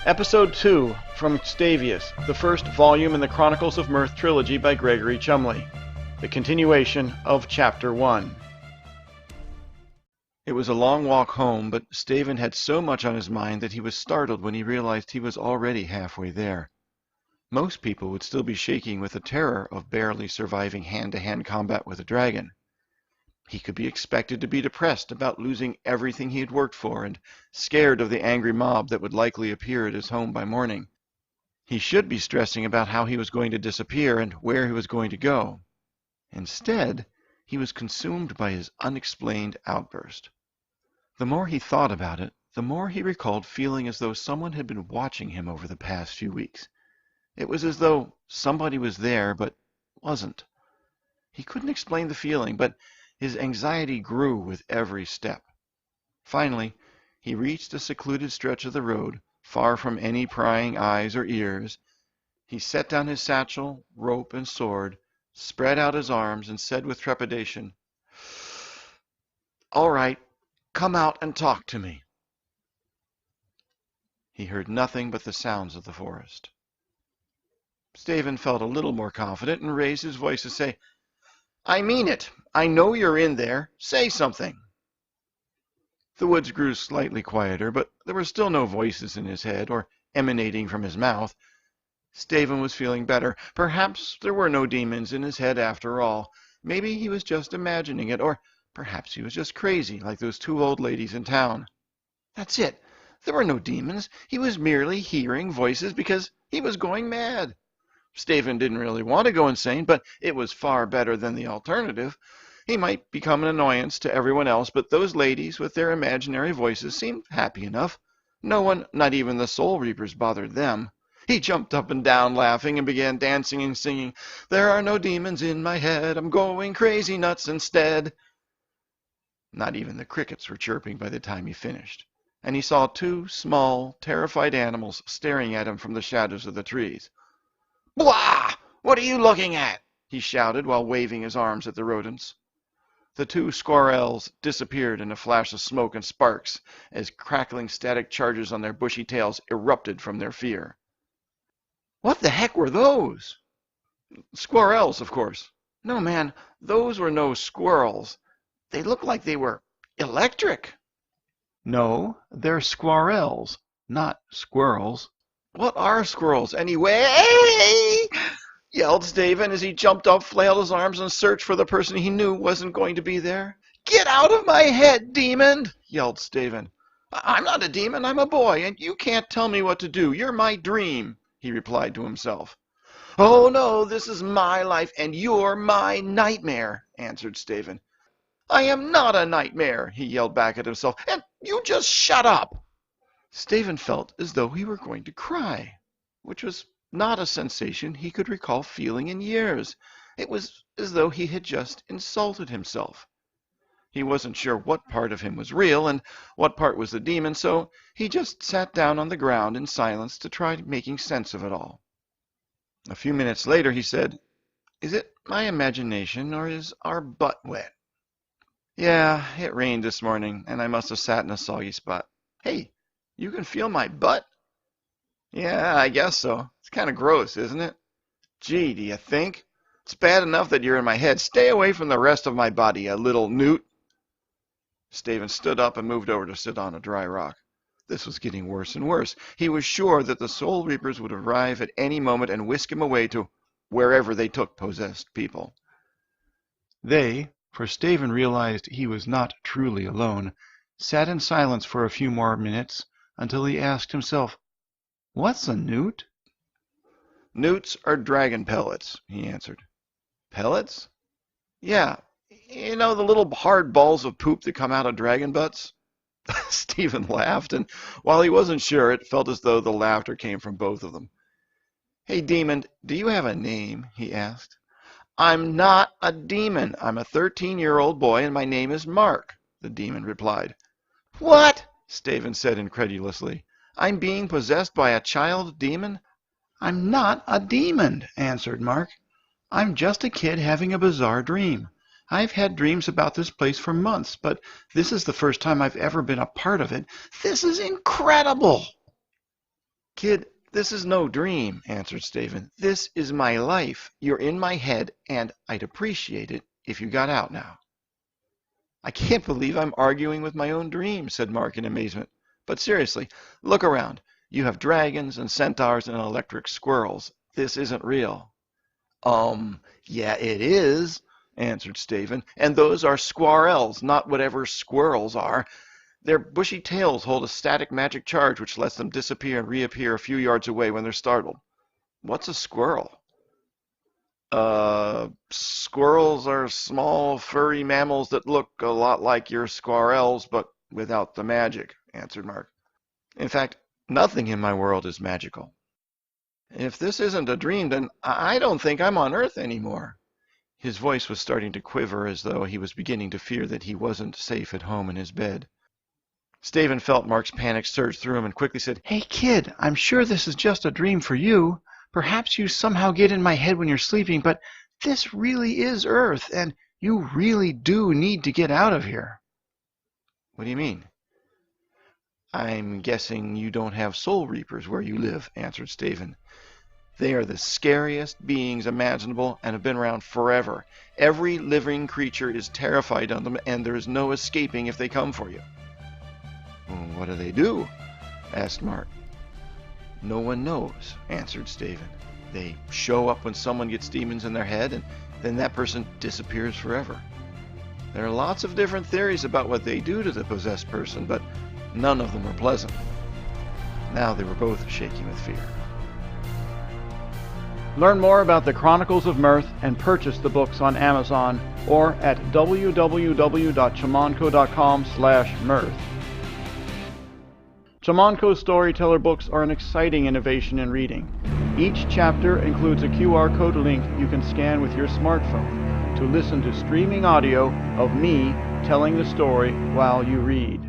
Episode 2 from Stavius, the first volume in the Chronicles of Mirth trilogy by Gregory Chumley. The continuation of Chapter 1. It was a long walk home, but Stephen had so much on his mind that he was startled when he realized he was already halfway there. Most people would still be shaking with the terror of barely surviving hand-to-hand combat with a dragon. He could be expected to be depressed about losing everything he had worked for and scared of the angry mob that would likely appear at his home by morning. He should be stressing about how he was going to disappear and where he was going to go. Instead, he was consumed by his unexplained outburst. The more he thought about it, the more he recalled feeling as though someone had been watching him over the past few weeks. It was as though somebody was there but wasn't. He couldn't explain the feeling, but his anxiety grew with every step. Finally, he reached a secluded stretch of the road, far from any prying eyes or ears. He set down his satchel, rope, and sword, spread out his arms, and said with trepidation, "All right, come out and talk to me." He heard nothing but the sounds of the forest. Stephen felt a little more confident and raised his voice to say, "I mean it. I know you're in there. Say something." The woods grew slightly quieter, but there were still no voices in his head or emanating from his mouth. Stephen was feeling better. Perhaps there were no demons in his head after all. Maybe he was just imagining it, or perhaps he was just crazy, like those two old ladies in town. That's it. There were no demons. He was merely hearing voices because he was going mad. Stephen didn't really want to go insane, but it was far better than the alternative. He might become an annoyance to everyone else, but those ladies with their imaginary voices seemed happy enough. No one, not even the Soul Reapers, bothered them. He jumped up and down laughing and began dancing and singing, "There are no demons in my head, I'm going crazy nuts instead." Not even the crickets were chirping by the time he finished, and he saw two small, terrified animals staring at him from the shadows of the trees. "Blah! What are you looking at?" he shouted while waving his arms at the rodents. The two squirrels disappeared in a flash of smoke and sparks as crackling static charges on their bushy tails erupted from their fear. "What the heck were those?" "Squirrels, of course." "No, man, those were no squirrels. They looked like they were electric." "No, they're squirrels, not squirrels." "What are squirrels, anyway?" yelled Stephen as he jumped up, flailed his arms, and searched for the person he knew wasn't going to be there. "Get out of my head, demon!" yelled Stephen. "I'm not a demon, I'm a boy, and you can't tell me what to do. You're my dream," he replied to himself. "Oh no, this is my life, and you're my nightmare," answered Stephen. "I am not a nightmare," he yelled back at himself, "and you just shut up." Stephen felt as though he were going to cry, which was not a sensation he could recall feeling in years. It was as though he had just insulted himself. He wasn't sure what part of him was real and what part was the demon, so he just sat down on the ground in silence to try making sense of it all. A few minutes later he said, "Is it my imagination, or is our butt wet?" "Yeah, it rained this morning, and I must have sat in a soggy spot." "Hey, you can feel my butt?" "Yeah, I guess so. It's kind of gross, isn't it?" "Gee, do you think? It's bad enough that you're in my head. Stay away from the rest of my body, you little newt." Stephen stood up and moved over to sit on a dry rock. This was getting worse and worse. He was sure that the Soul Reapers would arrive at any moment and whisk him away to wherever they took possessed people. They, for Stephen realized he was not truly alone, sat in silence for a few more minutes until he asked himself, "What's a newt?" "Newts are dragon pellets," he answered. "Pellets?" "Yeah. You know the little hard balls of poop that come out of dragon butts?" Stephen laughed, and while he wasn't sure, it felt as though the laughter came from both of them. "Hey, demon, do you have a name?" he asked. "I'm not a demon. I'm a 13-year-old boy, and my name is Mark," the demon replied. "What?" Stephen said incredulously. "I'm being possessed by a child demon?" "I'm not a demon," answered Mark. "I'm just a kid having a bizarre dream. I've had dreams about this place for months, but this is the first time I've ever been a part of it. This is incredible!" Kid, this is no dream, answered Stephen. This is my life. You're in my head, and I'd appreciate it if you got out now. I can't believe I'm arguing with my own dream, said Mark in amazement. But seriously, look around. You have dragons and centaurs and electric squirrels. This isn't real. Yeah, it is, answered Stephen. And those are squirrels, not whatever squirrels are. Their bushy tails hold a static magic charge which lets them disappear and reappear a few yards away when they're startled. What's a squirrel? Squirrels are small, furry mammals that look a lot like your squirrels, but without the magic, answered Mark. In fact, nothing in my world is magical. If this isn't a dream, then I don't think I'm on Earth anymore. His voice was starting to quiver as though he was beginning to fear that he wasn't safe at home in his bed. Stephen felt Mark's panic surge through him and quickly said, Hey, kid, I'm sure this is just a dream for you. Perhaps you somehow get in my head when you're sleeping, but this really is Earth, and you really do need to get out of here. What do you mean? I'm guessing you don't have soul reapers where you live, answered Stephen. They are the scariest beings imaginable and have been around forever. Every living creature is terrified of them, and there is no escaping if they come for you. Well, what do they do? Asked Mark. No one knows, answered Stephen. They show up when someone gets demons in their head, and then that person disappears forever. There are lots of different theories about what they do to the possessed person, but none of them are pleasant. Now they were both shaking with fear. Learn more about the Chronicles of Mirth and purchase the books on Amazon or at www.chamanco.com/mirth. Chamanco Storyteller books are an exciting innovation in reading. Each chapter includes a QR code link you can scan with your smartphone to listen to streaming audio of me telling the story while you read.